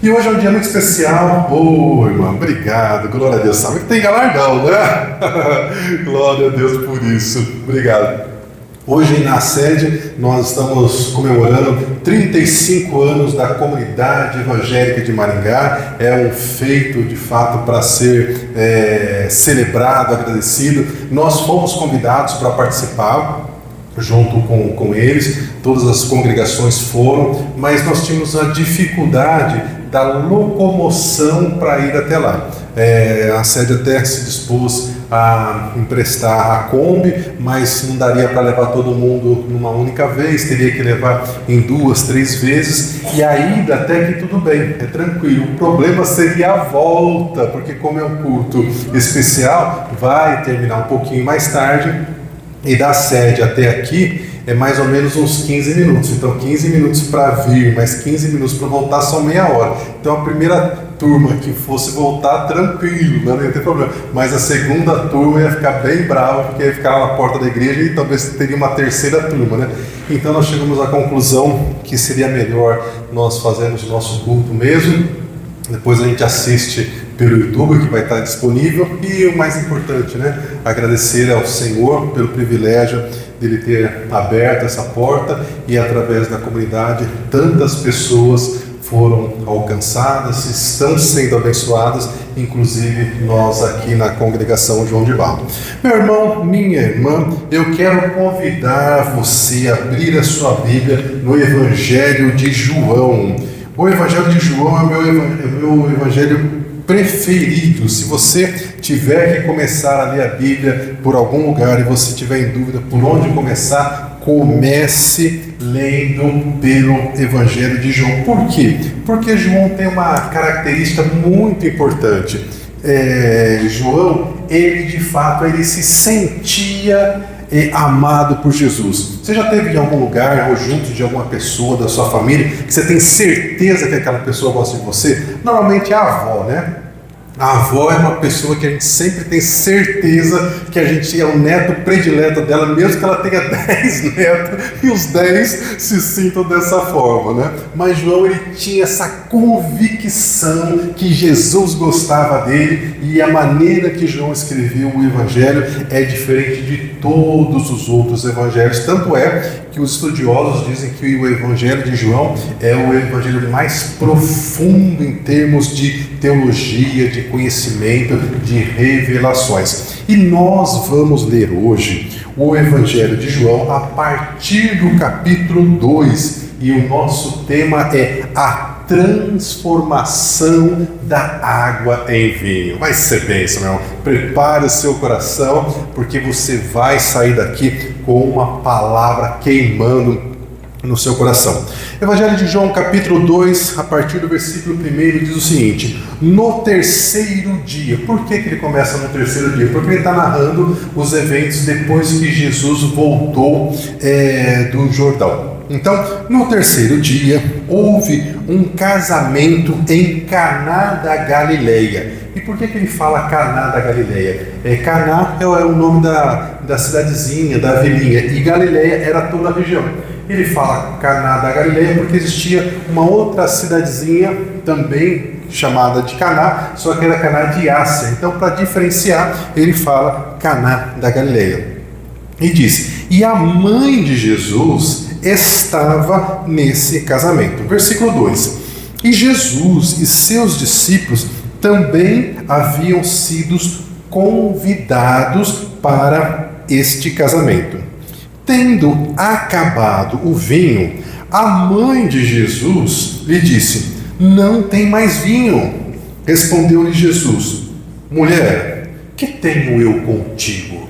E hoje é um dia muito especial. Ô, irmão, obrigado, glória a Deus. Sabe que tem galardão, né? Glória a Deus por isso. Obrigado. Hoje na sede nós estamos comemorando 35 anos da comunidade evangélica de Maringá. É um feito de fato para ser celebrado, agradecido. Nós fomos convidados para participar junto com eles, todas as congregações foram, mas nós tínhamos a dificuldade da locomoção para ir até lá. A sede até se dispôs a emprestar a Kombi, mas não daria para levar todo mundo numa única vez, teria que levar em 2, 3 vezes, e a ida até que tudo bem, é tranquilo. O problema seria a volta, porque como é um culto especial, vai terminar um pouquinho mais tarde, e da sede até aqui é mais ou menos uns 15 minutos. Então 15 minutos para vir, mais 15 minutos para voltar, são meia hora. Então a primeira turma que fosse voltar, tranquilo, não ia ter problema. Mas a segunda turma ia ficar bem brava, porque ia ficar na porta da igreja e talvez teria uma terceira turma, né? Então nós chegamos à conclusão que seria melhor nós fazermos o nosso culto mesmo. Depois a gente assiste pelo YouTube, que vai estar disponível, e o mais importante, né, agradecer ao Senhor pelo privilégio dele ter aberto essa porta e através da comunidade tantas pessoas foram alcançadas, estão sendo abençoadas, inclusive nós aqui na congregação João de Barro. Meu irmão, minha irmã, eu quero convidar você a abrir a sua Bíblia no Evangelho de João. O Evangelho de João é o meu evangelho preferido. Se você tiver que começar a ler a Bíblia por algum lugar e você tiver em dúvida por onde começar, comece lendo pelo Evangelho de João. Por quê? Porque João tem uma característica muito importante. João, ele de fato, ele se sentia amado por Jesus. Você já esteve em algum lugar ou junto de alguma pessoa da sua família que você tem certeza que aquela pessoa gosta de você? Normalmente é a avó, né? A avó é uma pessoa que a gente sempre tem certeza que a gente é o neto predileto dela, mesmo que ela tenha 10 netos e os 10 se sintam dessa forma, né? Mas João, ele tinha essa convicção que Jesus gostava dele, e a maneira que João escreveu o Evangelho é diferente de todos os outros evangelhos. Tanto é que os estudiosos dizem que o Evangelho de João é o evangelho mais profundo em termos de teologia, de conhecimento, de revelações. E nós vamos ler hoje o Evangelho de João a partir do capítulo 2, e o nosso tema é a transformação da água em vinho. Vai ser bênção, meu irmão. Prepare o seu coração, porque você vai sair daqui com uma palavra queimando no seu coração. Evangelho de João, capítulo 2, a partir do versículo 1, diz o seguinte: no terceiro dia. Por que ele começa no terceiro dia? Porque ele está narrando os eventos depois que Jesus voltou do Jordão. Então, no terceiro dia, houve um casamento em Caná da Galileia. E por que ele fala Caná da Galileia? Caná é o nome da cidadezinha, da vilinha, e Galileia era toda a região. Ele fala Caná da Galileia porque existia uma outra cidadezinha também chamada de Caná, só que era Caná de Ásia. Então, para diferenciar, ele fala Caná da Galileia. E diz: e a mãe de Jesus estava nesse casamento. Versículo 2: e Jesus e seus discípulos também haviam sido convidados para este casamento. Tendo acabado o vinho, a mãe de Jesus lhe disse: não tem mais vinho. Respondeu-lhe Jesus: mulher, que tenho eu contigo?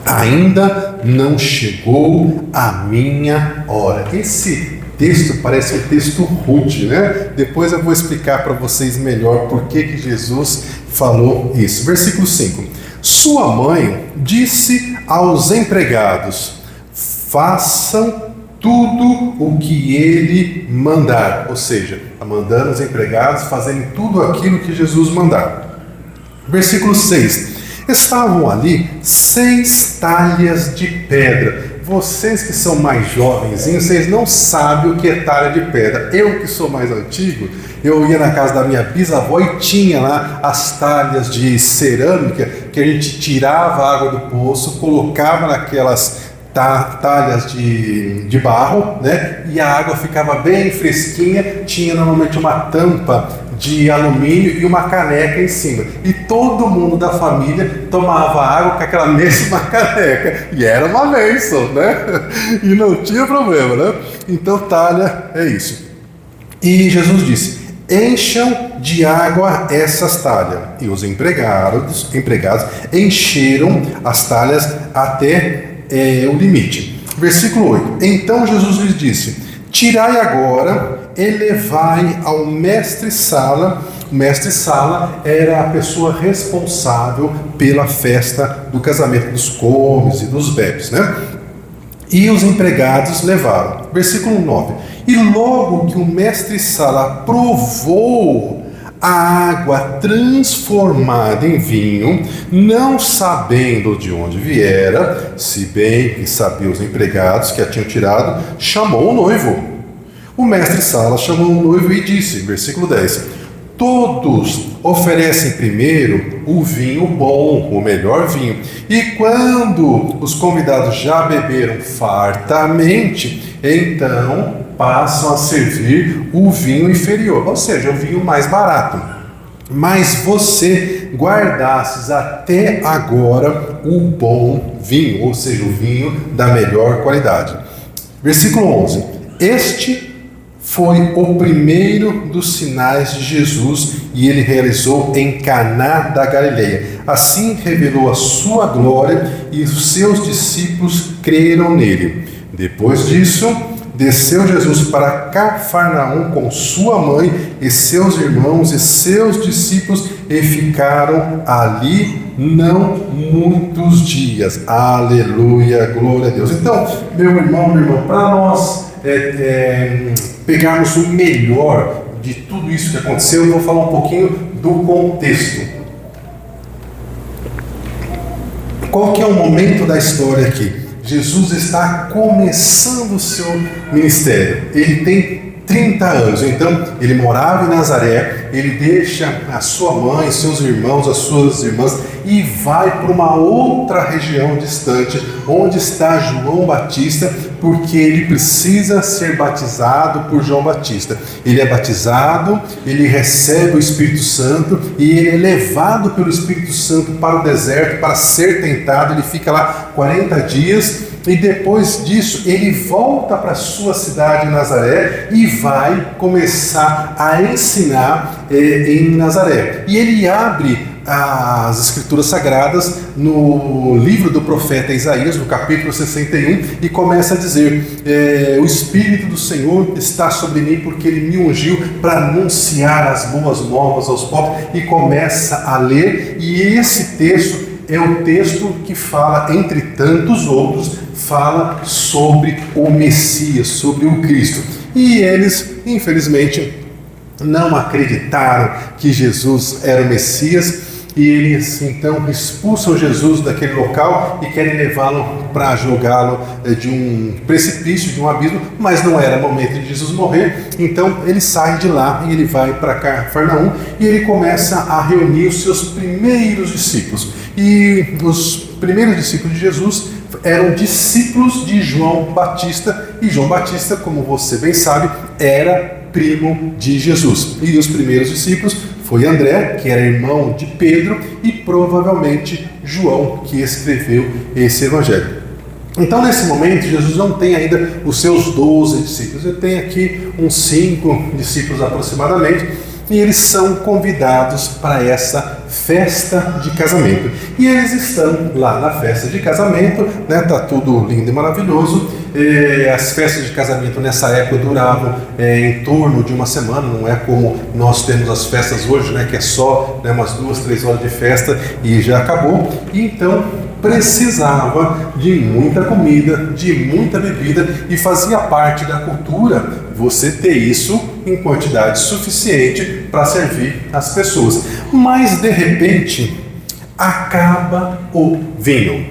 Ainda não chegou a minha hora. Esse texto parece um texto rude, né? Depois eu vou explicar para vocês melhor por que Jesus falou isso. Versículo 5: sua mãe disse aos empregados: façam tudo o que ele mandar. Ou seja, está mandando os empregados fazerem tudo aquilo que Jesus mandar. Versículo 6: estavam ali 6 talhas de pedra vocês que são mais jovenzinhos, vocês não sabem o que é talha de pedra. Eu que sou mais antigo, eu ia na casa da minha bisavó e tinha lá as talhas de cerâmica que a gente tirava a água do poço, colocava naquelas talhas de barro, né? E a água ficava bem fresquinha, tinha normalmente uma tampa de alumínio e uma caneca em cima. E todo mundo da família tomava água com aquela mesma caneca. E era uma bênção, né? E não tinha problema, né? Então talha é isso. E Jesus disse: encham de água essas talhas. E os empregados encheram as talhas até o limite. Versículo 8. Então Jesus lhes disse: tirai agora e levai ao mestre-sala. O mestre-sala era a pessoa responsável pela festa do casamento dos comes e dos bebes, né? E os empregados levaram. Versículo 9. E logo que o mestre-sala provou a água transformada em vinho, não sabendo de onde viera, se bem que sabia os empregados que a tinham tirado, chamou o noivo. O mestre-sala chamou o noivo e disse, versículo 10, todos oferecem primeiro o vinho bom, o melhor vinho, e quando os convidados já beberam fartamente, então passam a servir o vinho inferior, ou seja, o vinho mais barato. Mas você guardastes até agora o bom vinho, ou seja, o vinho da melhor qualidade. Versículo 11. Este foi o primeiro dos sinais de Jesus e ele realizou em Caná da Galileia. Assim revelou a sua glória e os seus discípulos creram nele. Depois disso, desceu Jesus para Cafarnaum com sua mãe e seus irmãos e seus discípulos e ficaram ali não muitos dias. Aleluia, glória a Deus. Então, meu irmão, minha irmã, para nós pegarmos o melhor de tudo isso que aconteceu, eu vou falar um pouquinho do contexto. Qual que é o momento da história aqui? Jesus está começando o seu ministério. Ele tem 30 anos, então ele morava em Nazaré, ele deixa a sua mãe, seus irmãos, as suas irmãs e vai para uma outra região distante, onde está João Batista, porque ele precisa ser batizado por João Batista. Ele é batizado, ele recebe o Espírito Santo e ele é levado pelo Espírito Santo para o deserto para ser tentado. Ele fica lá 40 dias e depois disso ele volta para a sua cidade Nazaré e vai começar a ensinar em Nazaré. E ele abre as Escrituras Sagradas no livro do profeta Isaías, no capítulo 61, e começa a dizer: o Espírito do Senhor está sobre mim porque ele me ungiu para anunciar as boas novas aos pobres, e começa a ler, e esse texto é o texto que fala, entre tantos outros, fala sobre o Messias, sobre o Cristo. E eles, infelizmente, não acreditaram que Jesus era o Messias, e eles então expulsam Jesus daquele local e querem levá-lo para jogá-lo de um precipício, de um abismo, mas não era momento de Jesus morrer. Então ele sai de lá e ele vai para Cafarnaum e ele começa a reunir os seus primeiros discípulos. E os primeiros discípulos de Jesus eram discípulos de João Batista, e João Batista, como você bem sabe, era primo de Jesus. E os primeiros discípulos foi André, que era irmão de Pedro, e provavelmente João, que escreveu esse evangelho. Então, nesse momento, Jesus não tem ainda os seus 12 discípulos. Ele tem aqui uns 5 discípulos aproximadamente, e eles são convidados para essa festa de casamento. E eles estão lá na festa de casamento, né? Tá tudo lindo e maravilhoso. As festas de casamento nessa época duravam em torno de uma semana, não é como nós temos as festas hoje, né? Que é só umas 2, 3 horas de festa e já acabou. E então precisava de muita comida, de muita bebida, e fazia parte da cultura você ter isso em quantidade suficiente para servir as pessoas. Mas de repente acaba o vinho.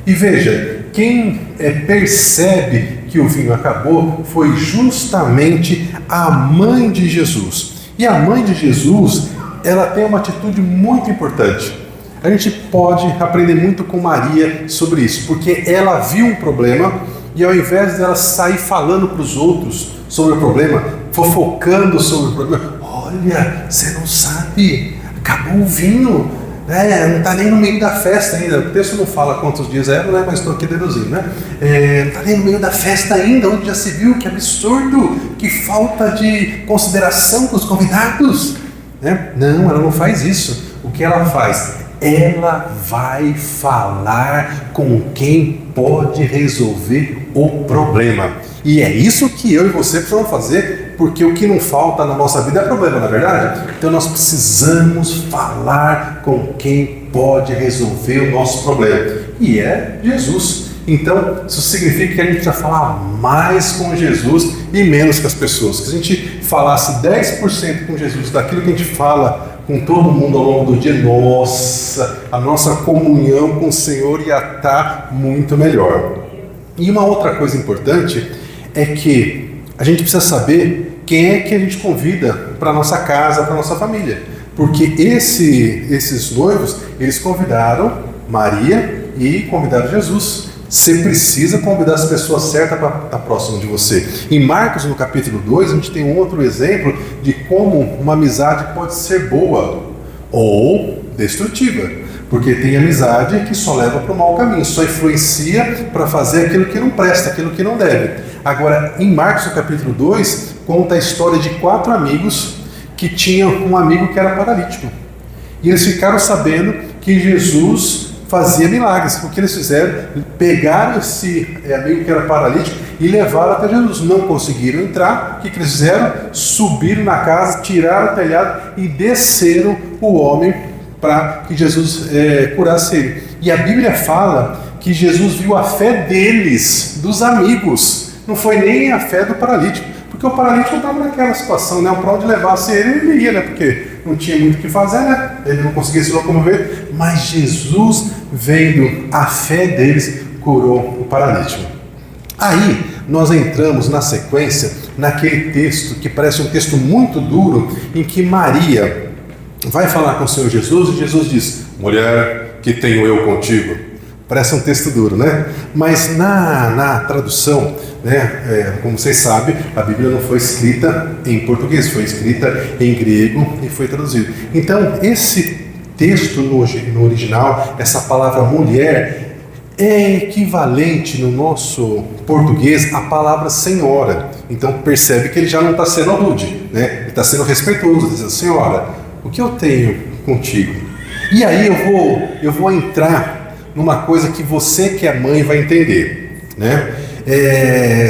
E veja, quem percebe que o vinho acabou foi justamente a mãe de Jesus. E a mãe de Jesus, ela tem uma atitude muito importante. A gente pode aprender muito com Maria sobre isso, porque ela viu um problema e ao invés dela sair falando para os outros sobre o problema, fofocando sobre o problema, olha, você não sabe, acabou o vinho, não está nem no meio da festa ainda. O texto não fala quantos dias eram, né? Mas estou aqui deduzindo, né? Não está nem no meio da festa ainda, onde já se viu, que absurdo, que falta de consideração com os convidados. Não, ela não faz isso. O que ela faz? Ela vai falar com quem pode resolver o problema. E é isso que eu e você precisamos fazer, porque o que não falta na nossa vida é problema, não é verdade? Então nós precisamos falar com quem pode resolver o nosso problema. E é Jesus. Então, isso significa que a gente precisa falar mais com Jesus e menos com as pessoas. Que se a gente falasse 10% com Jesus daquilo que a gente fala com todo mundo ao longo do dia, nossa, a nossa comunhão com o Senhor ia estar muito melhor. E uma outra coisa importante é que a gente precisa saber quem é que a gente convida para a nossa casa, para a nossa família. Porque esses noivos, eles convidaram Maria e convidaram Jesus. Você precisa convidar as pessoas certas para estar próximo de você. Em Marcos, no capítulo 2, a gente tem um outro exemplo de como uma amizade pode ser boa ou destrutiva. Porque tem amizade que só leva para o mau caminho, só influencia para fazer aquilo que não presta, aquilo que não deve. Agora, em Marcos, no capítulo 2, conta a história de 4 amigos que tinham um amigo que era paralítico. E eles ficaram sabendo que Jesus fazia milagres. O que eles fizeram? Pegaram esse amigo que era paralítico e levaram até Jesus. Não conseguiram entrar. O que eles fizeram? Subiram na casa, tiraram o telhado e desceram o homem para que Jesus curasse ele. E a Bíblia fala que Jesus viu a fé deles, dos amigos. Não foi nem a fé do paralítico. Porque o paralítico estava naquela situação, né? Para onde levasse ele ia, né? Porque não tinha muito o que fazer, né? Ele não conseguia se locomover. Mas Jesus, vendo a fé deles, curou o paralítico. Aí, nós entramos na sequência, naquele texto que parece um texto muito duro, em que Maria vai falar com o Senhor Jesus e Jesus diz: mulher, que tenho eu contigo? Parece um texto duro, né? Mas na tradução, né, como vocês sabem, a Bíblia não foi escrita em português, foi escrita em grego e foi traduzido. Então, esse texto no original, essa palavra mulher, é equivalente no nosso português à palavra senhora. Então, percebe que ele já não está sendo rude, né? Ele está sendo respeitoso, dizendo: senhora, o que eu tenho contigo? E aí eu vou entrar numa coisa que você que é mãe vai entender, né?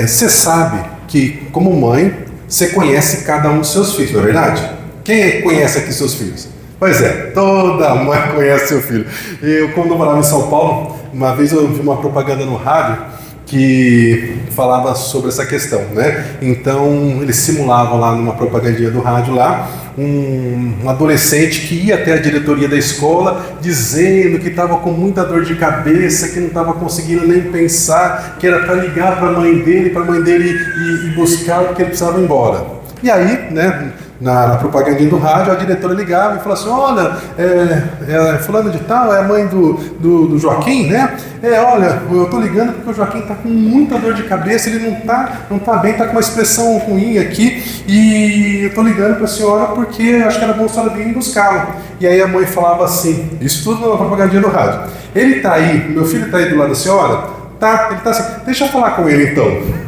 Você sabe que, como mãe, você conhece cada um dos seus filhos, não é verdade? Quem conhece aqui seus filhos? Pois é, toda mãe conhece seu filho. Eu, quando morava em São Paulo, uma vez eu vi uma propaganda no rádio que falava sobre essa questão, né? Então, eles simulavam lá numa propagandinha do rádio lá, um adolescente que ia até a diretoria da escola dizendo que estava com muita dor de cabeça, que não estava conseguindo nem pensar, que era para ligar para a mãe dele, ir buscar porque ele precisava ir embora. E aí, né, na propagandinha do rádio, a diretora ligava e falava assim: olha, fulano de tal, é a mãe do Joaquim, né? Olha, eu estou ligando porque o Joaquim está com muita dor de cabeça, ele não tá bem, está com uma expressão ruim aqui, e eu estou ligando para a senhora porque acho que era bom a senhora vir buscá-lo. E aí a mãe falava assim, isso tudo na propagandinha do rádio: ele está aí, meu filho está aí do lado da senhora? Tá, ele está assim, deixa eu falar com ele então.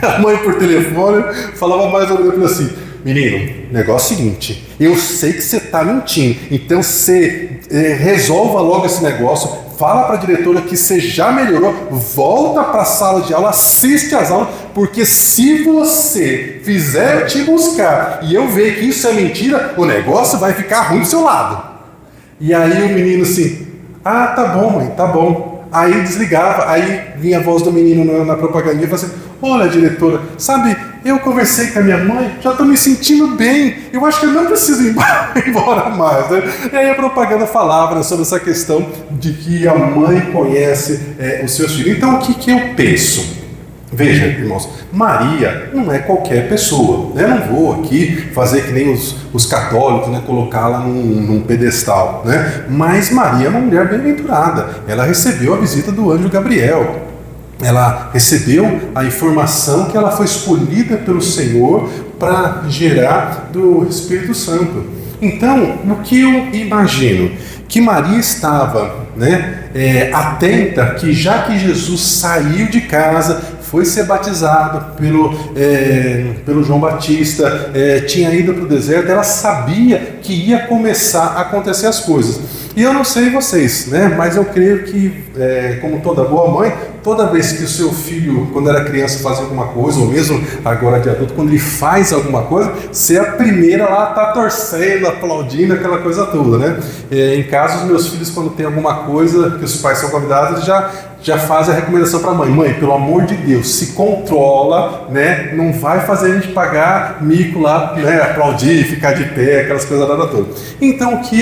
A mãe por telefone falava mais ou menos assim: menino, negócio é o seguinte, eu sei que você está mentindo, então você resolva logo esse negócio, fala para a diretora que você já melhorou, volta para a sala de aula, assiste às aulas, porque se você fizer eu te buscar e eu ver que isso é mentira, o negócio vai ficar ruim do seu lado. E aí o menino assim: ah, tá bom, mãe, tá bom. Aí desligava, aí vinha a voz do menino na propaganda e falava assim: olha, diretora, sabe, eu conversei com a minha mãe, já estou me sentindo bem, eu acho que eu não preciso ir embora mais, né? E aí a propaganda falava, né, sobre essa questão de que a mãe conhece os seus filhos. Então o que eu penso? Veja, irmãos, Maria não é qualquer pessoa, né? Não vou aqui fazer que nem os católicos, né? Colocá-la num pedestal, né? Mas Maria é uma mulher bem-aventurada. Ela recebeu a visita do anjo Gabriel. Ela recebeu a informação que ela foi escolhida pelo Senhor para gerar do Espírito Santo. Então, o que eu imagino? Que Maria estava, né, atenta que já que Jesus saiu de casa, foi ser batizado pelo João Batista, tinha ido para o deserto, ela sabia que ia começar a acontecer as coisas. E eu não sei vocês, né, mas eu creio que, como toda boa mãe, toda vez que o seu filho, quando era criança, fazia alguma coisa, ou mesmo agora de adulto, quando ele faz alguma coisa, você é a primeira lá, tá torcendo, aplaudindo, aquela coisa toda, né? Em casa, os meus filhos, quando tem alguma coisa que os pais são convidados, eles já fazem a recomendação para a mãe: mãe, pelo amor de Deus, se controla, né? Não vai fazer a gente pagar mico lá, né? Aplaudir, ficar de pé, aquelas coisas lá todas. Então, o que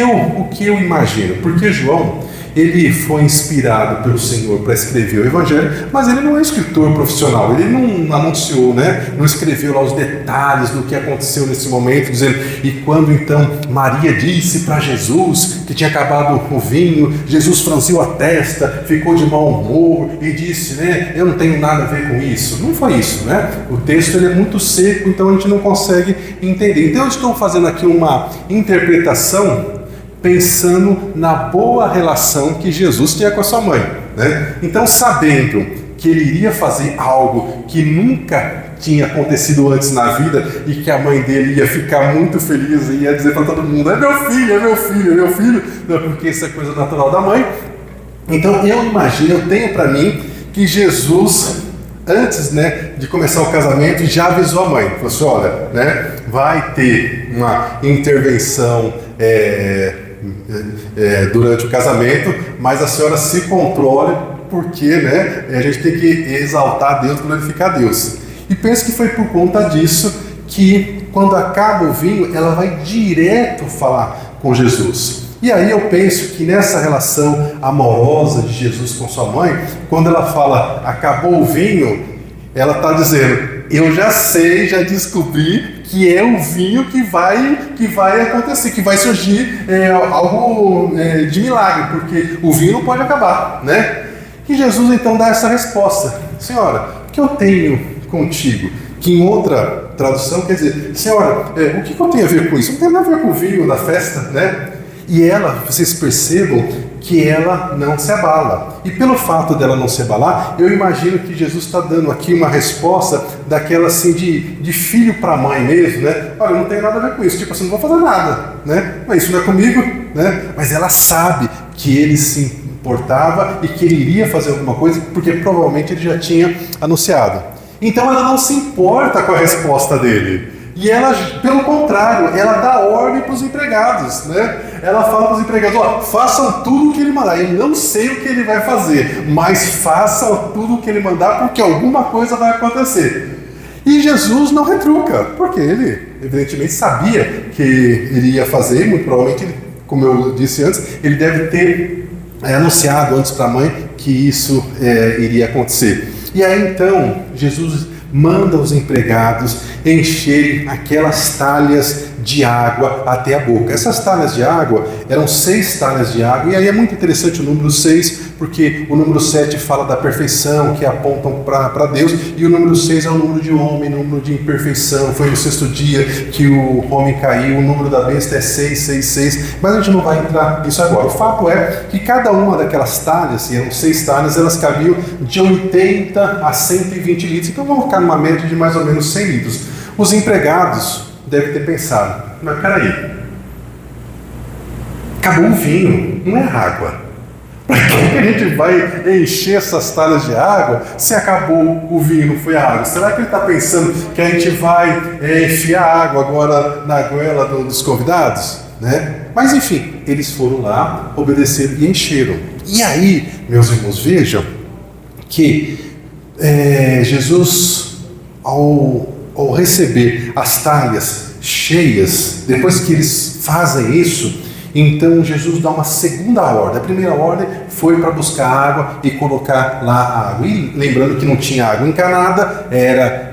eu imagino? Porque João, ele foi inspirado pelo Senhor para escrever o Evangelho, mas ele não é escritor profissional, ele não anunciou, né? Não escreveu lá os detalhes do que aconteceu nesse momento, dizendo, e quando então Maria disse para Jesus que tinha acabado o vinho, Jesus franziu a testa, ficou de mau humor e disse, né, eu não tenho nada a ver com isso. Não foi isso, né? O texto ele é muito seco, então a gente não consegue entender. Então eu estou fazendo aqui uma interpretação pensando na boa relação que Jesus tinha com a sua mãe, né? Então, sabendo que ele iria fazer algo que nunca tinha acontecido antes na vida e que a mãe dele ia ficar muito feliz e ia dizer para todo mundo, é meu filho, é meu filho, é meu filho, não, porque isso é coisa natural da mãe. Então, eu imagino, eu tenho para mim que Jesus, antes, né, de começar o casamento, já avisou a mãe, falou assim, olha, né, vai ter uma intervenção durante o casamento, mas a senhora se controle, porque, né, a gente tem que exaltar Deus, glorificar Deus. E penso que foi por conta disso que, quando acaba o vinho, ela vai direto falar com Jesus. E aí eu penso que nessa relação amorosa de Jesus com sua mãe, quando ela fala, acabou o vinho, ela está dizendo, eu já sei, já descobri que é o vinho que vai acontecer, que vai surgir algo de milagre, porque o vinho não pode acabar, né? E Jesus então dá essa resposta, senhora, o que eu tenho contigo? Que em outra tradução quer dizer, senhora, o que eu tenho a ver com isso? Não tem nada a ver com o vinho da festa, né? E ela, vocês percebam que ela não se abala. E pelo fato dela não se abalar, eu imagino que Jesus está dando aqui uma resposta daquela assim de filho para mãe mesmo, né? Olha, eu não tenho nada a ver com isso, tipo assim, não vou fazer nada, né? Mas isso não é comigo, né? Mas ela sabe que ele se importava e que ele iria fazer alguma coisa, porque provavelmente ele já tinha anunciado. Então ela não se importa com a resposta dele. E ela, pelo contrário, ela dá ordem para os empregados, né? Ela fala para os empregados, ó, façam tudo o que ele mandar. Eu não sei o que ele vai fazer, mas façam tudo o que ele mandar, porque alguma coisa vai acontecer. E Jesus não retruca, porque ele, evidentemente, sabia que ele ia fazer, muito provavelmente, como eu disse antes, ele deve ter anunciado antes para a mãe que isso iria acontecer. E aí, então, Jesus manda os empregados encherem aquelas talhas de água até a boca. Essas talhas de água eram 6 talhas de água, e aí é muito interessante o número 6, porque o número 7 fala da perfeição, que apontam para Deus, e o número 6 é o número de homem, número de imperfeição. Foi no 6º dia que o homem caiu, o número da besta é 666, mas a gente não vai entrar nisso agora. O fato é que cada uma daquelas talhas, e eram 6 talhas, elas cabiam de 80 a 120 litros, então vamos ficar numa média de mais ou menos 100 litros. Os empregados devem ter pensado, mas peraí, acabou o vinho, não é água. Para que a gente vai encher essas talhas de água se acabou o vinho, não foi a água? Será que ele está pensando que a gente vai enfiar água agora na goela dos convidados? Né? Mas enfim, eles foram lá, obedeceram e encheram. E aí, meus irmãos, vejam que Jesus, ao ao receber as talhas cheias, depois que eles fazem isso, então Jesus dá uma segunda ordem. A primeira ordem foi para buscar água e colocar lá a água. E lembrando que não tinha água encanada, era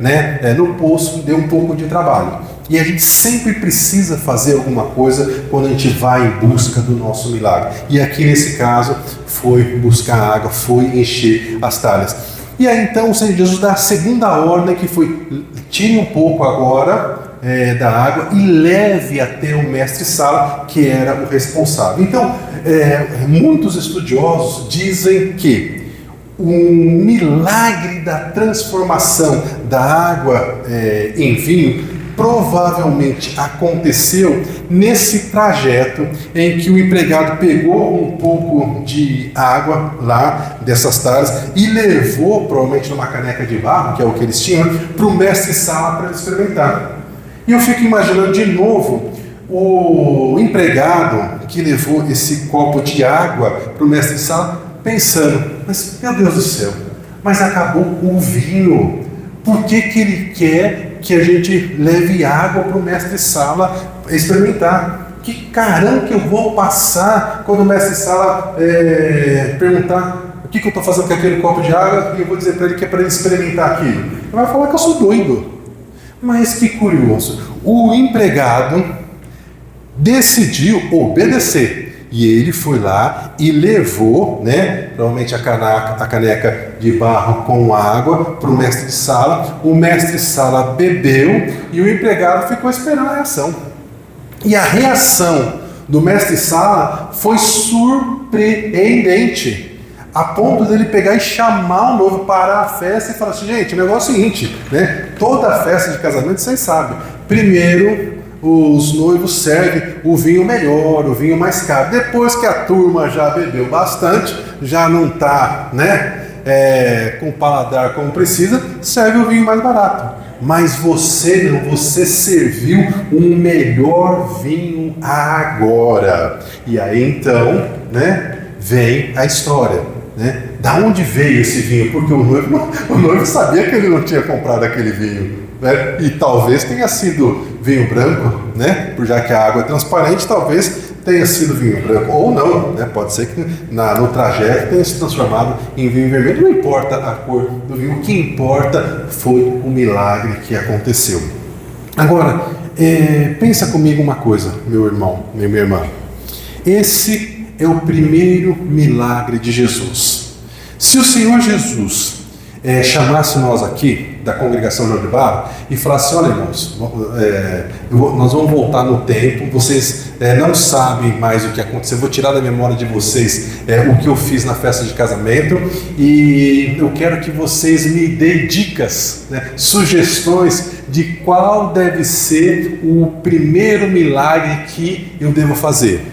no poço, deu um pouco de trabalho. E a gente sempre precisa fazer alguma coisa quando a gente vai em busca do nosso milagre. E aqui nesse caso foi buscar água, foi encher as talhas. E aí então o Senhor Jesus dá a segunda ordem, que foi: tire um pouco agora da água e leve até o mestre-sala, que era o responsável. Então, muitos estudiosos dizem que o milagre da transformação da água em vinho provavelmente aconteceu nesse trajeto em que o empregado pegou um pouco de água lá dessas talhas e levou, provavelmente numa caneca de barro, que é o que eles tinham, para o mestre-sala para experimentar. E eu fico imaginando de novo o empregado que levou esse copo de água para o mestre-sala, pensando: mas meu Deus do céu, mas acabou o vinho, por que ele quer que a gente leve água para o mestre-sala experimentar? Que caramba que eu vou passar quando o mestre-sala perguntar o que eu estou fazendo com aquele copo de água, e eu vou dizer para ele que é para ele experimentar aquilo? Ele vai falar que eu sou doido. Mas que curioso, o empregado decidiu obedecer, e ele foi lá e levou, provavelmente a caneca de barro com água para o mestre-sala. O mestre-sala bebeu e o empregado ficou esperando a reação. E a reação do mestre-sala foi surpreendente, a ponto dele pegar e chamar o noivo para a festa e falar assim: gente, o negócio é o seguinte, toda festa de casamento vocês sabem, primeiro os noivos servem o vinho melhor, o vinho mais caro. Depois que a turma já bebeu bastante, já não está com o paladar como precisa, serve o vinho mais barato. Mas você não, você serviu um melhor vinho agora. E aí então, vem a história. Da onde veio esse vinho? Porque o noivo sabia que ele não tinha comprado aquele vinho, e talvez tenha sido vinho branco, já que a água é transparente, talvez tenha sido vinho branco, ou não, pode ser que no trajeto tenha se transformado em vinho vermelho. Não importa a cor do vinho, o que importa foi o milagre que aconteceu. Agora, pensa comigo uma coisa, meu irmão, minha irmã. Esse é o primeiro milagre de Jesus. Se o Senhor Jesus chamasse nós aqui da congregação João de Barro e falasse: olha, irmãos, nós vamos voltar no tempo, vocês não sabem mais o que aconteceu, vou tirar da memória de vocês o que eu fiz na festa de casamento, e eu quero que vocês me deem dicas, sugestões de qual deve ser o primeiro milagre que eu devo fazer.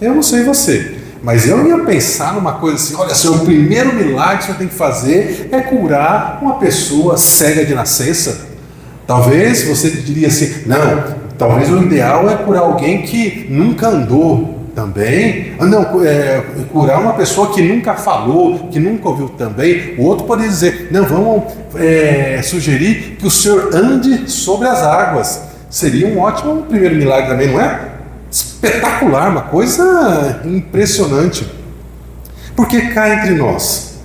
Eu não sei você, mas eu ia pensar numa coisa assim: olha, o primeiro milagre que você tem que fazer é curar uma pessoa cega de nascença. Talvez você diria assim: não, talvez o ideal é curar alguém que nunca andou também. Não, curar uma pessoa que nunca falou, que nunca ouviu também. O outro poderia dizer: não, vamos sugerir que o Senhor ande sobre as águas. Seria um ótimo primeiro milagre também, não é? Espetacular, uma coisa impressionante. Porque cá entre nós,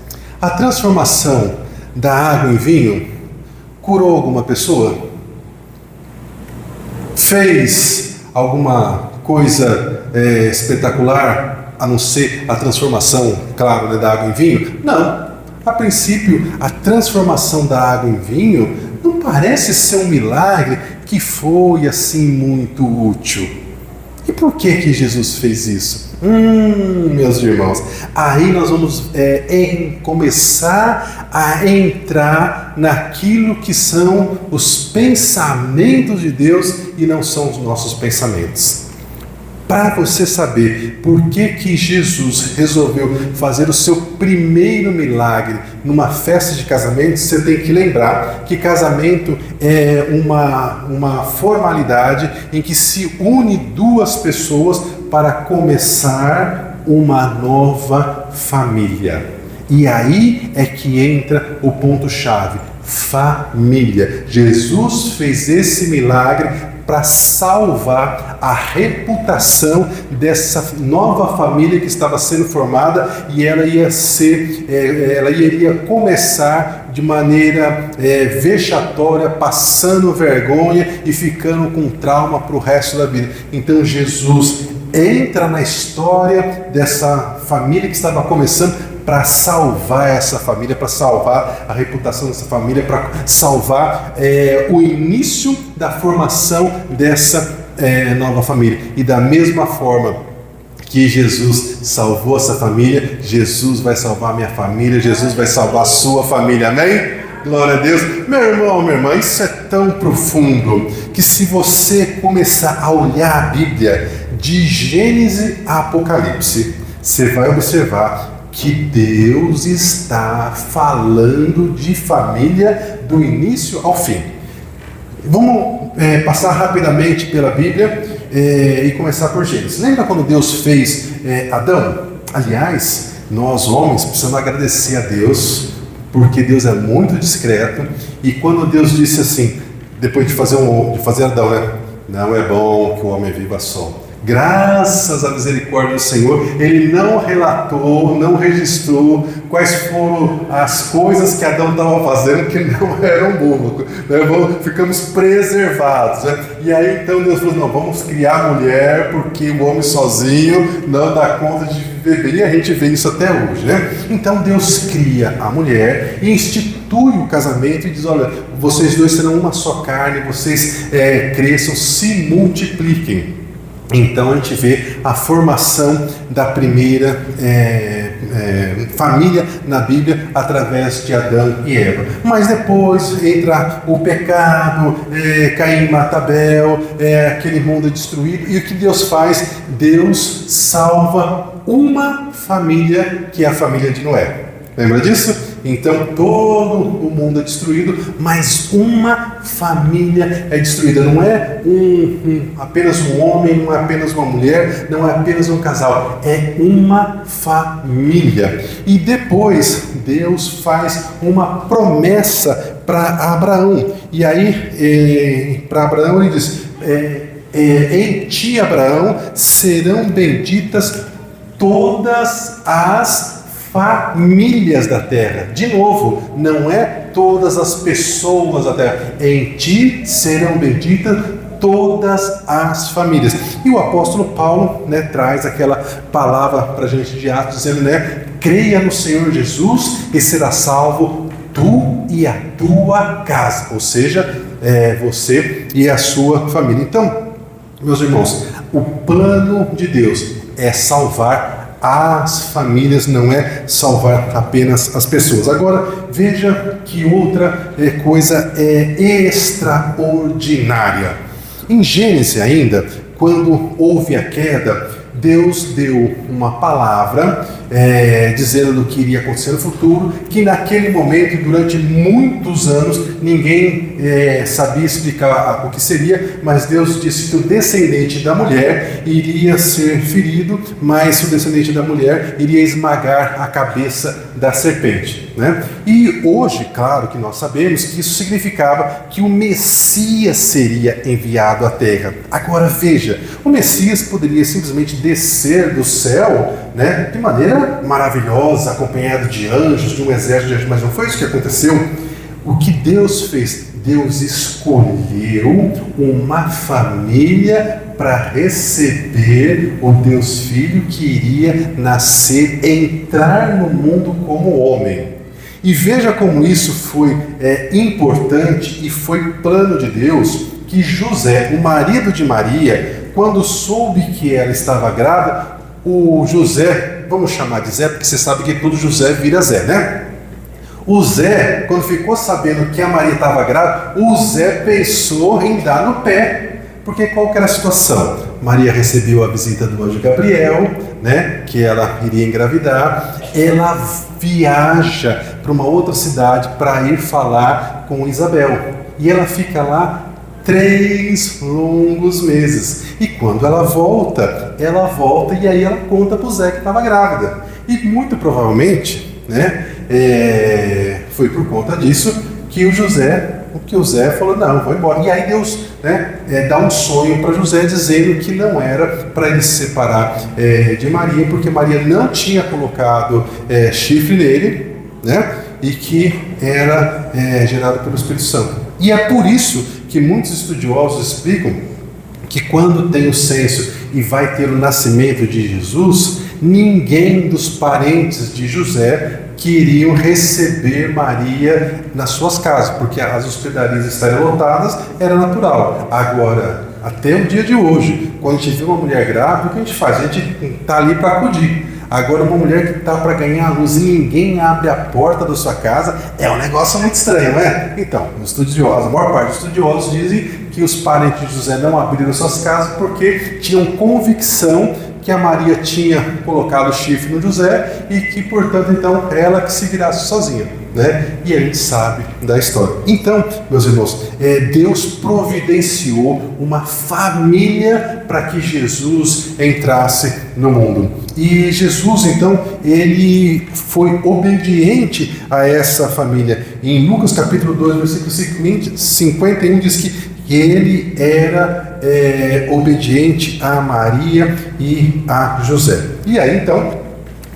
a transformação da água em vinho curou alguma pessoa? Fez alguma coisa espetacular, a não ser a transformação, claro, da água em vinho? Não. A princípio, a transformação da água em vinho não parece ser um milagre que foi assim muito útil. E por que Jesus fez isso? Meus irmãos, aí nós vamos começar a entrar naquilo que são os pensamentos de Deus e não são os nossos pensamentos. Para você saber por que Jesus resolveu fazer o seu primeiro milagre numa festa de casamento, você tem que lembrar que casamento é uma formalidade em que se une duas pessoas para começar uma nova família. E aí é que entra o ponto-chave. família. Jesus fez esse milagre para salvar a reputação dessa nova família que estava sendo formada, e ela iria começar de maneira vexatória, passando vergonha e ficando com trauma para o resto da vida. Então Jesus entra na história dessa família que estava começando, para salvar essa família, para salvar a reputação dessa família, para salvar o início da formação dessa nova família. E da mesma forma que Jesus salvou essa família, Jesus vai salvar a minha família, Jesus vai salvar a sua família, amém? Glória a Deus. Meu irmão, minha irmã, isso é tão profundo que se você começar a olhar a Bíblia de Gênesis a Apocalipse, você vai observar que Deus está falando de família do início ao fim. Vamos passar rapidamente pela Bíblia e começar por Gênesis. Lembra quando Deus fez Adão? Aliás, nós homens precisamos agradecer a Deus, porque Deus é muito discreto, e quando Deus disse assim, depois de fazer Adão, né? Não é bom que o homem viva só. Graças à misericórdia do Senhor, Ele não relatou, não registrou quais foram as coisas que Adão estava fazendo que não eram boas, né? Ficamos preservados, né? E aí então Deus falou, não, vamos criar a mulher, porque o homem sozinho não dá conta de viver bem, e a gente vê isso até hoje, né? Então Deus cria a mulher e institui o casamento e diz, olha, vocês dois serão uma só carne, vocês cresçam, se multipliquem. Então a gente vê a formação da primeira família na Bíblia através de Adão e Eva. Mas depois entra o pecado, Caim mata Abel, aquele mundo destruído. E o que Deus faz? Deus salva uma família, que é a família de Noé. Lembra disso? Então todo o mundo é destruído, mas uma família é destruída. Não é apenas um homem, não é apenas uma mulher, não é apenas um casal. É uma família. E depois Deus faz uma promessa para Abraão. E aí para Abraão ele diz, em ti, Abraão, serão benditas todas as famílias da terra. De novo, não é todas as pessoas da terra. Em ti serão benditas todas as famílias. E o apóstolo Paulo, né, traz aquela palavra para a gente de Atos, dizendo, né, creia no Senhor Jesus e será salvo tu e a tua casa. Ou seja, você e a sua família. Então, meus irmãos, o plano de Deus é salvar as famílias, não é salvar apenas as pessoas. Agora, veja que outra coisa extraordinária. Em Gênesis ainda, quando houve a queda, Deus deu uma palavra dizendo que iria acontecer no futuro, que naquele momento, durante muitos anos, ninguém sabia explicar o que seria, mas Deus disse que o descendente da mulher iria ser ferido, mas o descendente da mulher iria esmagar a cabeça da serpente, né? E hoje, claro que nós sabemos que isso significava que o Messias seria enviado à terra. Agora veja, o Messias poderia simplesmente descer do céu, né, de maneira maravilhosa, acompanhado de anjos, de um exército de anjos, mas não foi isso que aconteceu. O que Deus fez? Deus escolheu uma família para receber o Deus Filho que iria nascer, entrar no mundo como homem. E veja como isso foi importante e foi plano de Deus, que José, o marido de Maria, quando soube que ela estava grávida, o José, vamos chamar de Zé, porque você sabe que todo José vira Zé, né? O Zé, quando ficou sabendo que a Maria estava grávida, o Zé pensou em dar no pé, porque qual que era a situação? Maria recebeu a visita do anjo Gabriel, né, que ela iria engravidar, ela viaja para uma outra cidade para ir falar com Isabel, e ela fica lá 3 longos meses. E quando ela volta e aí ela conta para o Zé que estava grávida. E muito provavelmente, né, foi por conta disso que o José falou, não, vou embora. E aí Deus, né, dá um sonho para José, dizendo que não era para ele se separar de Maria, porque Maria não tinha colocado chifre nele, né, e que era gerado pelo Espírito Santo. E é por isso que muitos estudiosos explicam que quando tem o censo e vai ter o nascimento de Jesus, ninguém dos parentes de José queriam receber Maria nas suas casas, porque as hospedarias estarem lotadas, era natural. Agora, até o dia de hoje, quando a gente vê uma mulher grávida, o que a gente faz? A gente está ali para acudir. Agora, uma mulher que está para ganhar a luz e ninguém abre a porta da sua casa, é um negócio muito estranho, não é? Então, os estudiosos, a maior parte dos estudiosos dizem que os parentes de José não abriram suas casas porque tinham convicção que a Maria tinha colocado o chifre no José e que, portanto, então, ela que se virasse sozinha, né? E a gente sabe da história. Então, meus irmãos, Deus providenciou uma família para que Jesus entrasse no mundo. E Jesus, então, ele foi obediente a essa família. Em Lucas capítulo 2, versículo 51, diz que ele era obediente a Maria e a José. E aí, então,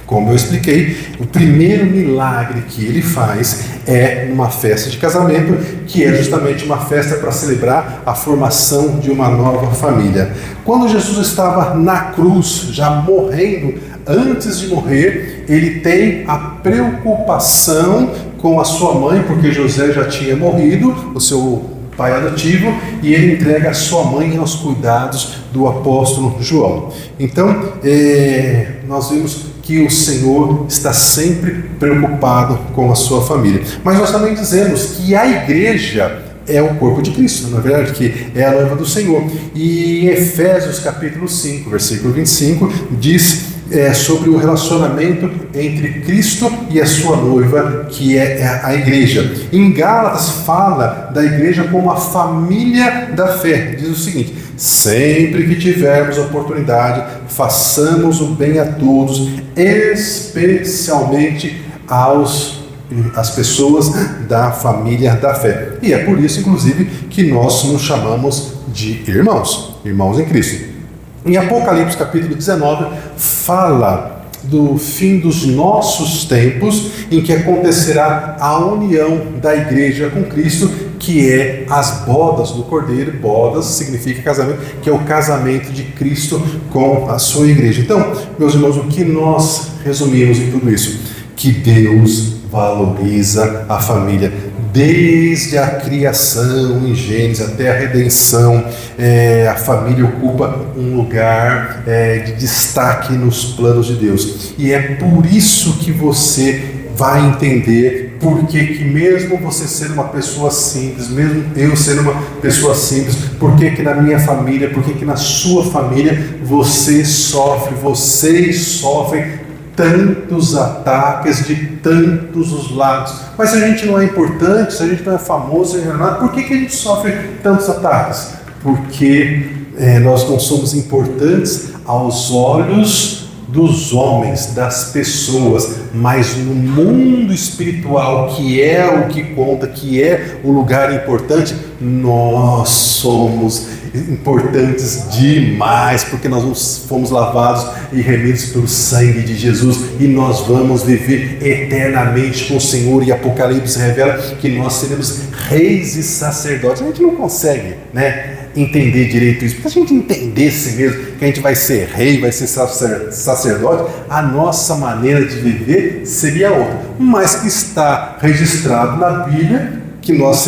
como eu expliquei, o primeiro milagre que ele faz é uma festa de casamento, que é justamente uma festa para celebrar a formação de uma nova família. Quando Jesus estava na cruz, já morrendo, antes de morrer, ele tem a preocupação com a sua mãe, porque José já tinha morrido, o seu pai adotivo, e ele entrega a sua mãe aos cuidados do apóstolo João. Então, nós vimos que o Senhor está sempre preocupado com a sua família. Mas nós também dizemos que a igreja é o corpo de Cristo, na verdade, que é a noiva do Senhor. E em Efésios capítulo 5, versículo 25, diz sobre o relacionamento entre Cristo e a sua noiva, que é a igreja. Em Gálatas fala da igreja como a família da fé. Diz o seguinte: sempre que tivermos oportunidade, façamos o bem a todos, especialmente às pessoas da família da fé. E é por isso, inclusive, que nós nos chamamos de irmãos em Cristo. Em Apocalipse capítulo 19, fala do fim dos nossos tempos, em que acontecerá a união da igreja com Cristo, que é as bodas do Cordeiro. Bodas significa casamento, que é o casamento de Cristo com a sua igreja. Então, meus irmãos, o que nós resumimos em tudo isso? Que Deus valoriza a família. Desde a criação em Gênesis até a redenção, a família ocupa um lugar de destaque nos planos de Deus. E é por isso que você vai entender por que mesmo você sendo uma pessoa simples, mesmo eu sendo uma pessoa simples, por que na minha família, por que na sua família vocês sofrem tantos ataques de tantos os lados. Mas se a gente não é importante, se a gente não é famoso, se a gente não é nada, por que a gente sofre tantos ataques? Porque nós não somos importantes aos olhos dos homens, das pessoas, mas no mundo espiritual, que é o que conta, que é o lugar importante, nós somos importantes demais, porque nós fomos lavados e remidos pelo sangue de Jesus, e nós vamos viver eternamente com o Senhor. E Apocalipse revela que nós seremos reis e sacerdotes. A gente não consegue, entender direito isso. Se a gente entendesse mesmo que a gente vai ser rei, vai ser sacerdote, a nossa maneira de viver seria outra. Mas que está registrado na Bíblia que nós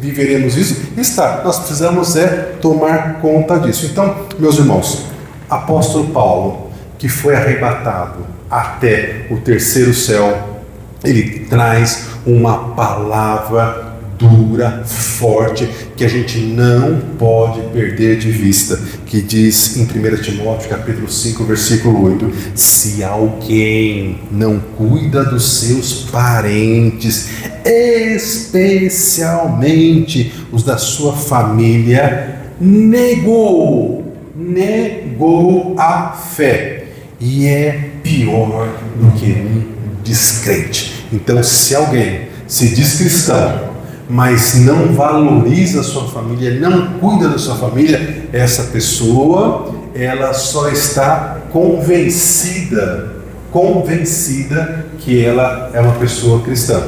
viveremos isso, está. Nós precisamos tomar conta disso. Então, meus irmãos, apóstolo Paulo, que foi arrebatado até o terceiro céu, ele traz uma palavra dura, forte, que a gente não pode perder de vista, que diz em 1 Timóteo capítulo 5, versículo 8: se alguém não cuida dos seus parentes, especialmente os da sua família, negou a fé, e é pior do que um descrente. Então, se alguém se diz cristão, mas não valoriza a sua família, não cuida da sua família, essa pessoa, ela só está convencida que ela é uma pessoa cristã.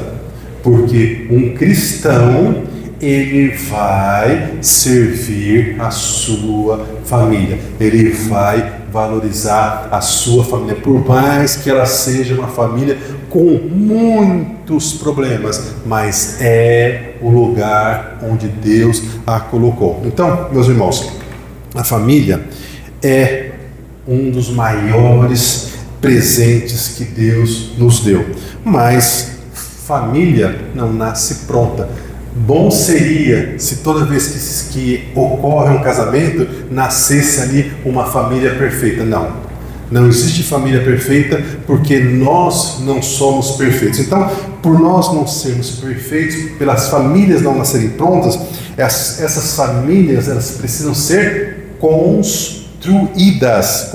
Porque um cristão, ele vai servir a sua família, ele vai valorizar a sua família, por mais que ela seja uma família com muitos problemas, mas é o lugar onde Deus a colocou. Então, meus irmãos, a família é um dos maiores presentes que Deus nos deu, mas família não nasce pronta. Bom seria se toda vez que ocorre um casamento, nascesse ali uma família perfeita. Não existe família perfeita, porque nós não somos perfeitos. Então, por nós não sermos perfeitos, pelas famílias não nascerem prontas, essas famílias, elas precisam ser construídas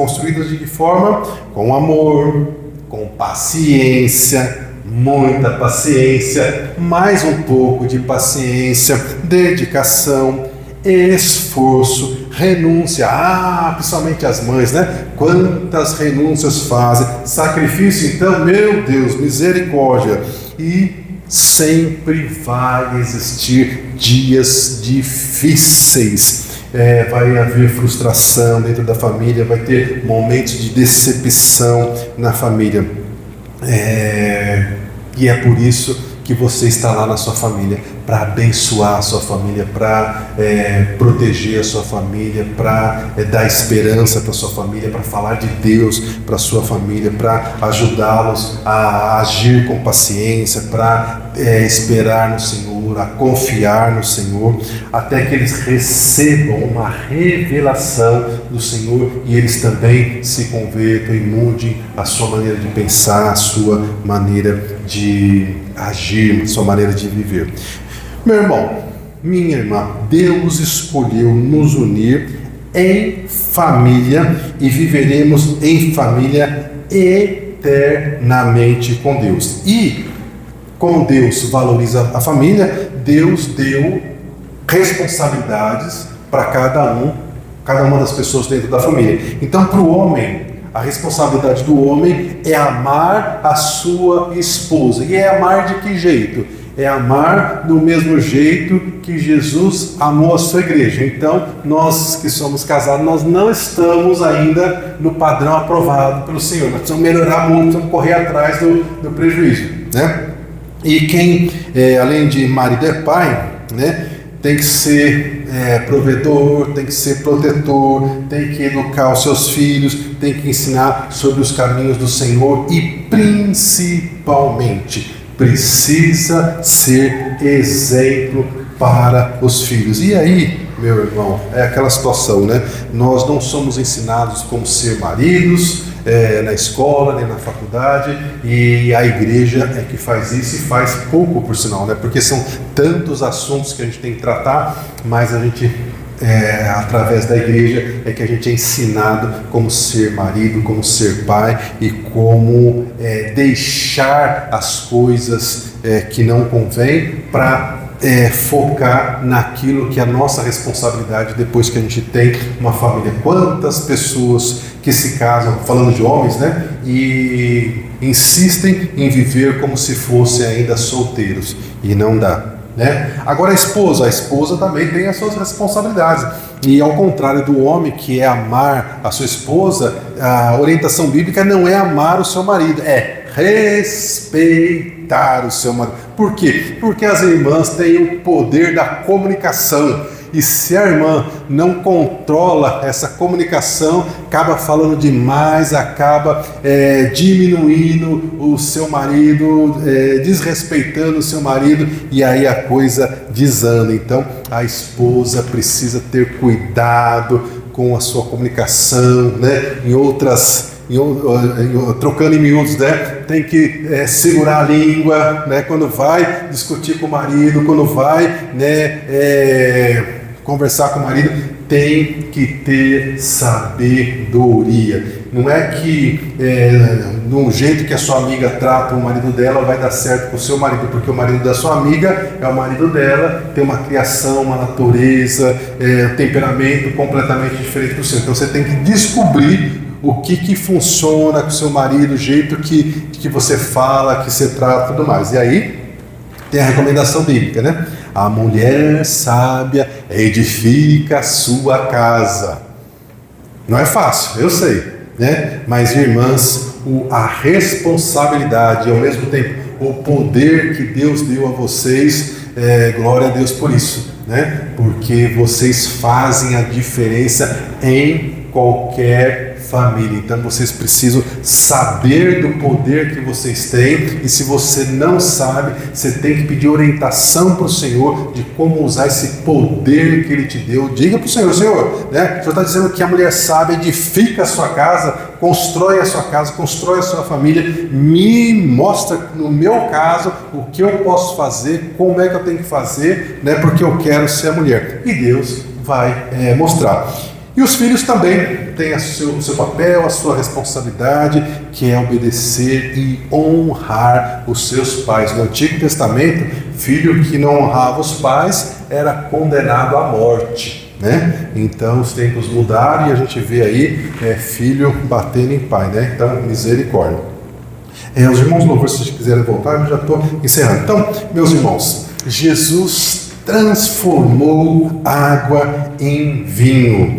de que forma? Com amor, com paciência, muita paciência, mais um pouco de paciência, dedicação, esforço, renúncia. Principalmente as mães, né? Quantas renúncias fazem, sacrifício, então, meu Deus, misericórdia. E sempre vai existir dias difíceis. Vai haver frustração dentro da família, vai ter momentos de decepção na família. E é por isso que você está lá na sua família, para abençoar a sua família, para proteger a sua família, para dar esperança para a sua família, para falar de Deus para a sua família, para ajudá-los a agir com paciência, para esperar no Senhor, a confiar no Senhor, até que eles recebam uma revelação do Senhor e eles também se convertam e mudem a sua maneira de pensar, a sua maneira de agir, a sua maneira de viver. Meu irmão, minha irmã, Deus escolheu nos unir em família e viveremos em família eternamente com Deus. E como Deus valoriza a família, Deus deu responsabilidades para cada uma das pessoas dentro da família. Então, para o homem, a responsabilidade do homem é amar a sua esposa. E é amar de que jeito? É amar do mesmo jeito que Jesus amou a sua igreja. Então, nós que somos casados, nós não estamos ainda no padrão aprovado pelo Senhor. Nós precisamos melhorar muito, precisamos correr atrás do prejuízo, né? E quem, além de marido, é pai, né? Tem que ser provedor, tem que ser protetor, tem que educar os seus filhos, tem que ensinar sobre os caminhos do Senhor e, principalmente, precisa ser exemplo para os filhos. E aí, meu irmão, é aquela situação, né? Nós não somos ensinados como ser maridos na escola, nem na faculdade, e a igreja é que faz isso e faz pouco, por sinal, né? Porque são tantos assuntos que a gente tem que tratar, mas a gente, através da igreja, é que a gente é ensinado como ser marido, como ser pai e como deixar as coisas que não convém para focar naquilo que é a nossa responsabilidade depois que a gente tem uma família. Quantas pessoas que se casam, falando de homens, né, e insistem em viver como se fossem ainda solteiros, e não dá, né? Agora a esposa também tem as suas responsabilidades, e ao contrário do homem, que é amar a sua esposa, a orientação bíblica não é amar o seu marido, é respeitar o seu marido. Por quê? Porque as irmãs têm o poder da comunicação. E se a irmã não controla essa comunicação, acaba falando demais, acaba diminuindo o seu marido, desrespeitando o seu marido, e aí a coisa desanda. Então a esposa precisa ter cuidado com a sua comunicação, né? Trocando em miúdos, né? Tem que segurar a língua, né? Quando vai discutir com o marido, quando vai, né, conversar com o marido, tem que ter sabedoria. Não é que de um jeito que a sua amiga trata o marido dela vai dar certo com o seu marido, porque o marido da sua amiga é o marido dela, tem uma criação, uma natureza, um temperamento completamente diferente do seu. Então você tem que descobrir o que funciona com o seu marido, o jeito que você fala, que você trata e tudo mais. E aí tem a recomendação bíblica, né? A mulher sábia edifica a sua casa. Não é fácil, eu sei, né? Mas, irmãs, a responsabilidade e ao mesmo tempo o poder que Deus deu a vocês, glória a Deus por isso, né? Porque vocês fazem a diferença em qualquer família. Então vocês precisam saber do poder que vocês têm, e se você não sabe, você tem que pedir orientação para o Senhor de como usar esse poder que Ele te deu. Diga para o Senhor, Senhor, né? O Senhor está dizendo que a mulher sábia edifica a sua casa, constrói a sua casa, constrói a sua família, me mostra no meu caso o que eu posso fazer, como é que eu tenho que fazer, né? Porque eu quero ser a mulher, e Deus vai mostrar. E os filhos também têm o seu papel, a sua responsabilidade, que é obedecer e honrar os seus pais. No Antigo Testamento, filho que não honrava os pais era condenado à morte, né? Então os tempos mudaram e a gente vê aí filho batendo em pai, né? Então, misericórdia. Os irmãos louvores, se quiserem voltar, eu já estou encerrando. Então, meus irmãos, Jesus transformou água em vinho.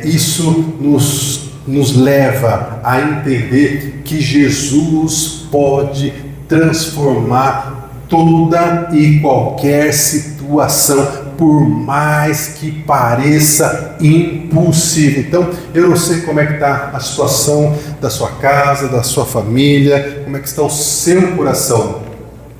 Isso nos leva a entender que Jesus pode transformar toda e qualquer situação, por mais que pareça impossível. Então, eu não sei como é que está a situação da sua casa, da sua família, como é que está o seu coração,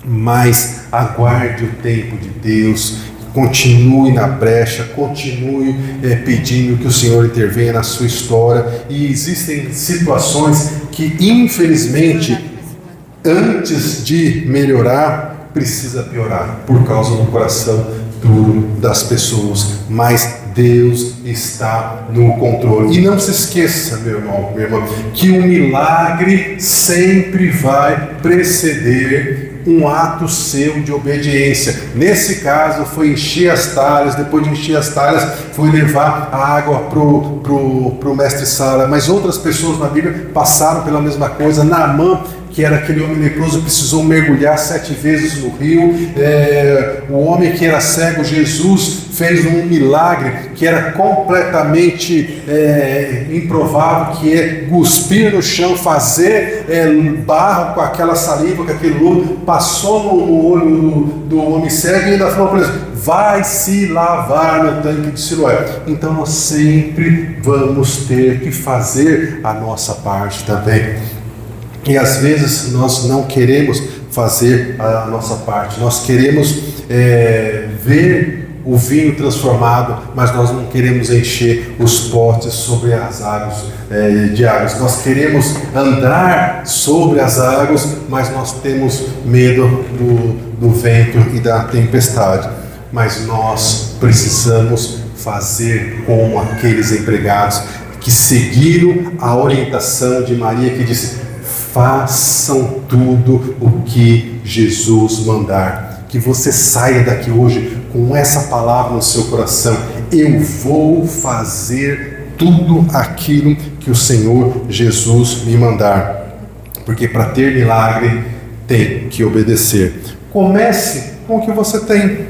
mas aguarde o tempo de Deus, continue na brecha, continue pedindo que o Senhor intervenha na sua história. E existem situações que, infelizmente, antes de melhorar, precisa piorar, por causa do coração duro das pessoas, mas Deus está no controle. E não se esqueça, meu irmão, minha irmã, que o milagre sempre vai preceder um ato seu de obediência. Nesse caso foi encher as talhas, depois de encher as talhas foi levar a água pro mestre Sala, mas outras pessoas na Bíblia passaram pela mesma coisa. Naamã, que era aquele homem leproso, precisou mergulhar 7 vezes no rio. O homem que era cego, Jesus fez um milagre que era completamente improvável, que é cuspir no chão, fazer barro com aquela saliva, com aquele lodo, passou no olho do homem cego e ainda falou para ele: vai se lavar no tanque de Siloé. Então nós sempre vamos ter que fazer a nossa parte também. E às vezes nós não queremos fazer a nossa parte, nós queremos ver o vinho transformado, mas nós não queremos encher os potes sobre as águas de águas. Nós queremos andar sobre as águas, mas nós temos medo do vento e da tempestade. Mas nós precisamos fazer como aqueles empregados que seguiram a orientação de Maria, que disse: façam tudo o que Jesus mandar. Que você saia daqui hoje com essa palavra no seu coração: eu vou fazer tudo aquilo que o Senhor Jesus me mandar. Porque para ter milagre tem que obedecer. Comece com o que você tem,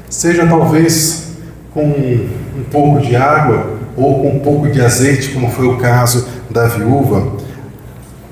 seja talvez com um pouco de água ou com um pouco de azeite, como foi o caso da viúva,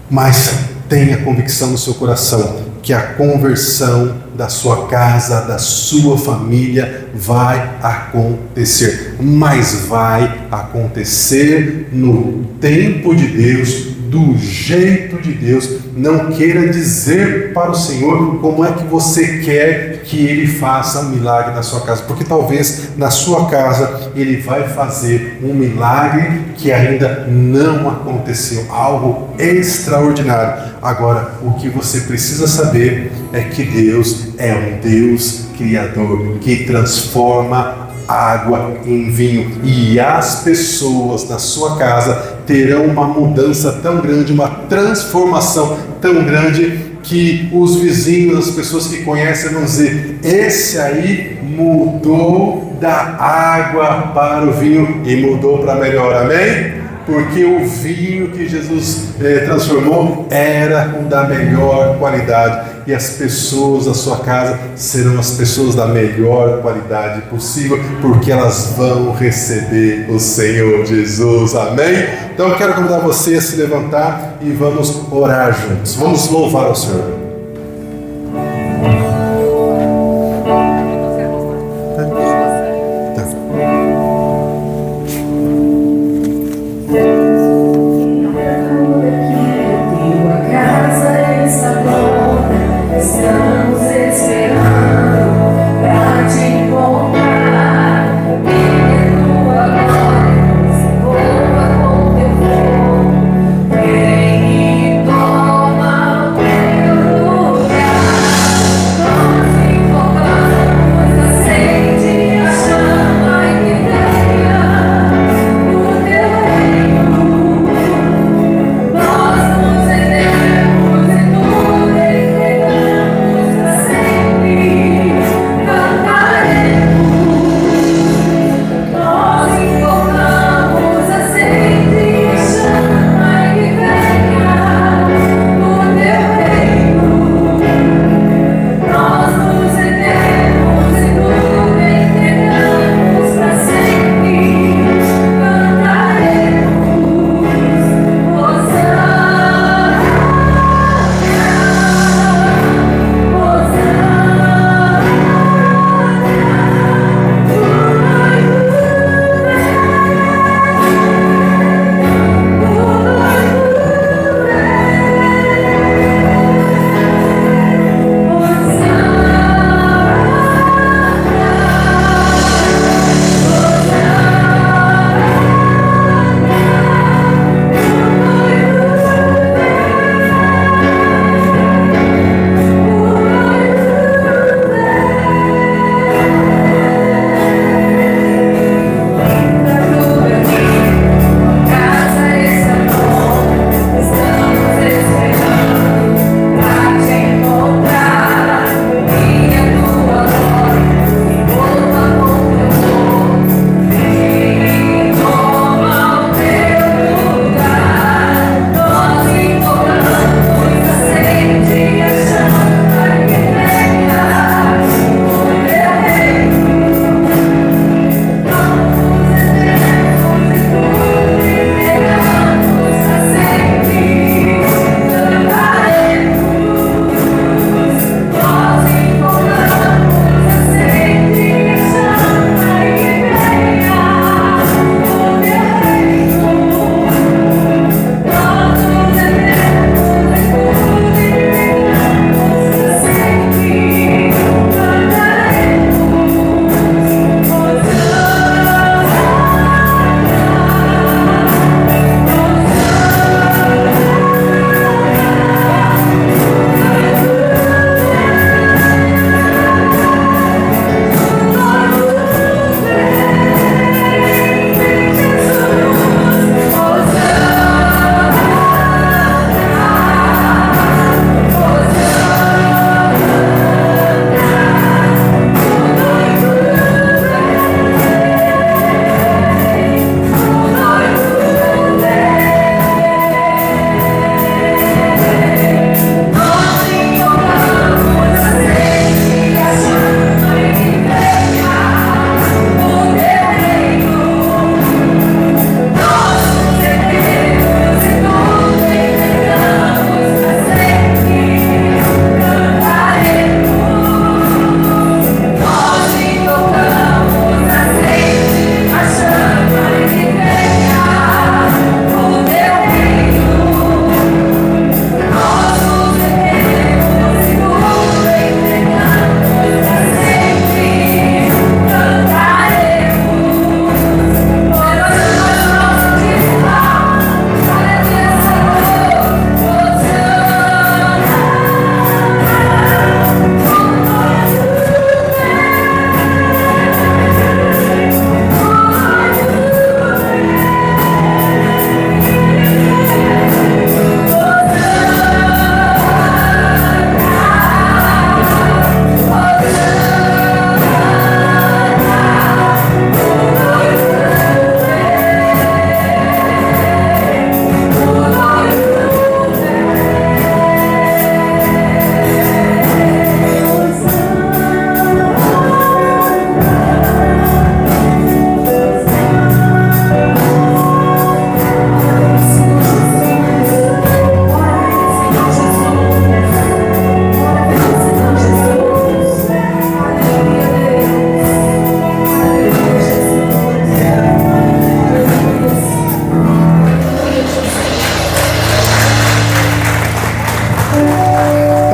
mas tenha convicção no seu coração que a conversão da sua casa, da sua família vai acontecer, mas vai acontecer no tempo de Deus, do jeito de Deus. Não queira dizer para o Senhor como é que você quer que Ele faça um milagre na sua casa, porque talvez na sua casa Ele vai fazer um milagre que ainda não aconteceu, algo extraordinário. Agora, o que você precisa saber é que Deus é um Deus criador, que transforma água em vinho. E as pessoas na sua casa terão uma mudança tão grande, uma transformação tão grande, que os vizinhos, as pessoas que conhecem vão dizer: esse aí mudou da água para o vinho e mudou para melhor, amém? Porque o vinho que Jesus transformou era o da melhor qualidade, e as pessoas da sua casa serão as pessoas da melhor qualidade possível, porque elas vão receber o Senhor Jesus, amém? Então eu quero convidar você a se levantar e vamos orar juntos, vamos louvar ao Senhor. Toma o teu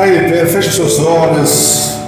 Aí, feche seus olhos,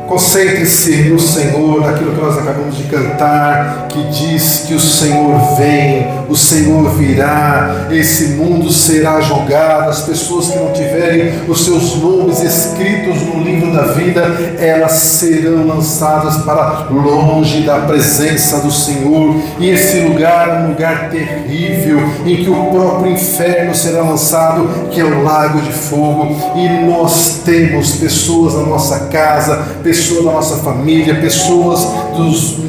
concentre-se no Senhor, naquilo que nós acabamos de cantar, que diz que o Senhor vem, o Senhor virá, esse mundo será julgado, as pessoas que não tiverem os seus nomes escritos no livro da vida, elas serão lançadas para longe da presença do Senhor, e esse lugar é um lugar terrível, em que o próprio inferno será lançado, que é o lago de fogo, e nós temos pessoas na nossa casa, pessoas da nossa família, pessoas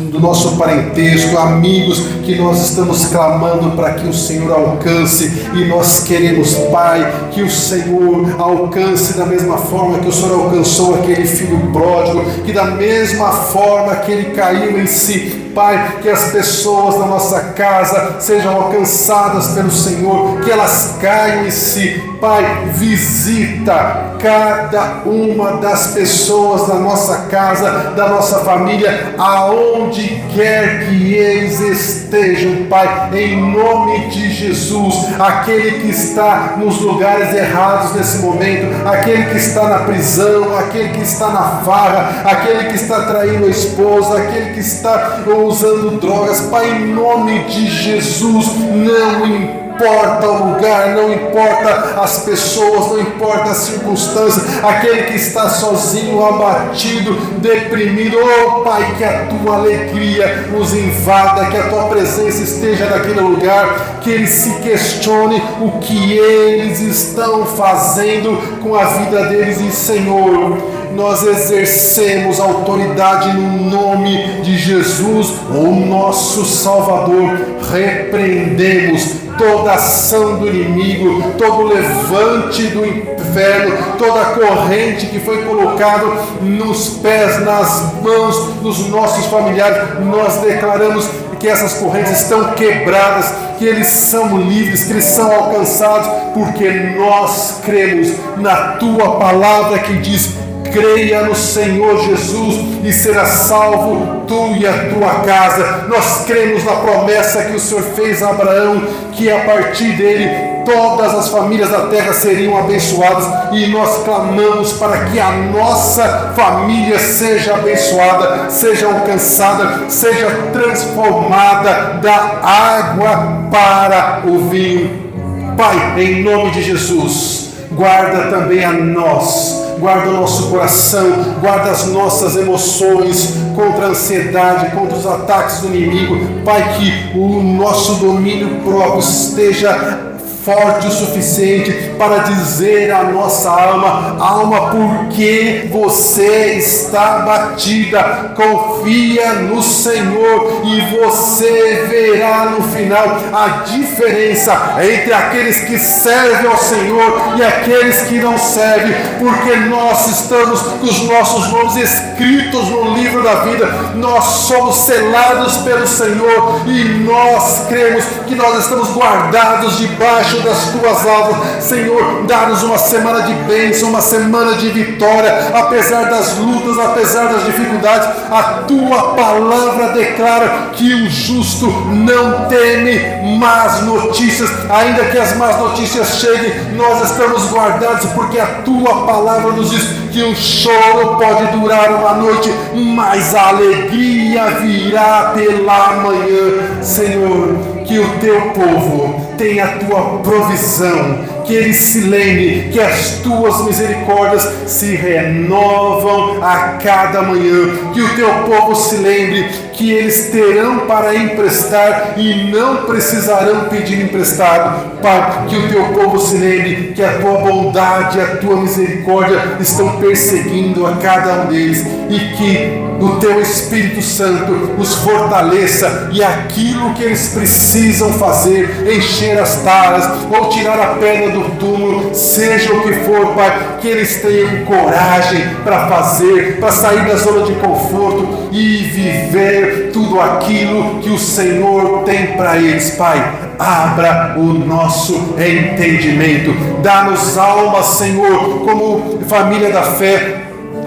do nosso parentesco, amigos que nós estamos clamando para que o Senhor alcance, e nós queremos, Pai, que o Senhor alcance da mesma forma que o Senhor alcançou aquele filho pródigo, que da mesma forma que ele caiu em si, Pai, que as pessoas da nossa casa sejam alcançadas pelo Senhor, que elas caiam em si. Pai, visita cada uma das pessoas da nossa casa, da nossa família, aonde quer que eles estejam, Pai, em nome de Jesus. Aquele que está nos lugares errados nesse momento, aquele que está na prisão, aquele que está na farra, aquele que está traindo a esposa, aquele que está usando drogas, Pai, em nome de Jesus, não importa o lugar, não importa as pessoas, não importa as circunstâncias, aquele que está sozinho, abatido, deprimido, oh Pai, que a tua alegria nos invada, que a tua presença esteja naquele lugar, que eles se questione o que eles estão fazendo com a vida deles. E Senhor, nós exercemos autoridade no nome de Jesus, o nosso Salvador. Repreendemos toda ação do inimigo, todo levante do inferno, toda corrente que foi colocado nos pés, nas mãos dos nossos familiares. Nós declaramos que essas correntes estão quebradas, que eles são livres, que eles são alcançados, porque nós cremos na tua palavra que diz: creia no Senhor Jesus e será salvo tu e a tua casa. Nós cremos na promessa que o Senhor fez a Abraão, que a partir dele todas as famílias da terra seriam abençoadas, e nós clamamos para que a nossa família seja abençoada, seja alcançada, seja transformada da água para o vinho. Pai, em nome de Jesus, guarda também a nós, guarda o nosso coração, guarda as nossas emoções contra a ansiedade, contra os ataques do inimigo. Pai, que o nosso domínio próprio esteja forte o suficiente para dizer à nossa alma: alma, porque você está abatida, confia no Senhor e você verá no final a diferença entre aqueles que servem ao Senhor e aqueles que não servem, porque nós estamos com os nossos nomes escritos no livro da vida, nós somos selados pelo Senhor e nós cremos que nós estamos guardados debaixo das tuas asas. Senhor, dá-nos uma semana de bênção, uma semana de vitória, apesar das lutas, apesar das dificuldades. A tua palavra declara que o justo não teme más notícias, ainda que as más notícias cheguem, nós estamos guardados, porque a tua palavra nos diz que o choro pode durar uma noite, mas a alegria virá pela manhã. Senhor, que o teu povo tenha a tua provisão, que ele se lembre que as tuas misericórdias se renovam a cada manhã, que o teu povo se lembre que eles terão para emprestar e não precisarão pedir emprestado. Pai, que o teu povo se lembre que a tua bondade e a tua misericórdia estão perseguindo a cada um deles, e que o teu Espírito Santo os fortaleça, e aquilo que eles precisam fazer, encher as taras ou tirar a pedra do túmulo, seja o que for, Pai, que eles tenham coragem para fazer, para sair da zona de conforto e viver tudo aquilo que o Senhor tem para eles. Pai, abra o nosso entendimento, dá-nos alma, Senhor, como família da fé,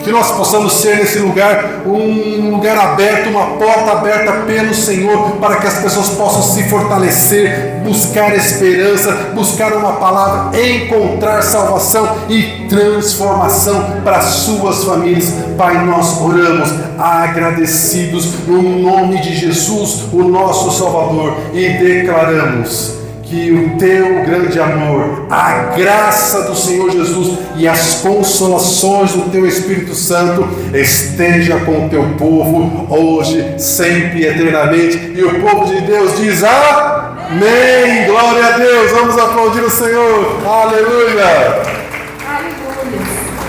Que nós possamos ser nesse lugar um lugar aberto, uma porta aberta pelo Senhor, para que as pessoas possam se fortalecer, buscar esperança, buscar uma palavra, encontrar salvação e transformação para as suas famílias. Pai, nós oramos agradecidos no nome de Jesus, o nosso Salvador, e declaramos que o teu grande amor, a graça do Senhor Jesus e as consolações do teu Espírito Santo esteja com o teu povo, hoje, sempre e eternamente. E o povo de Deus diz amém. Glória a Deus. Vamos aplaudir o Senhor. Aleluia.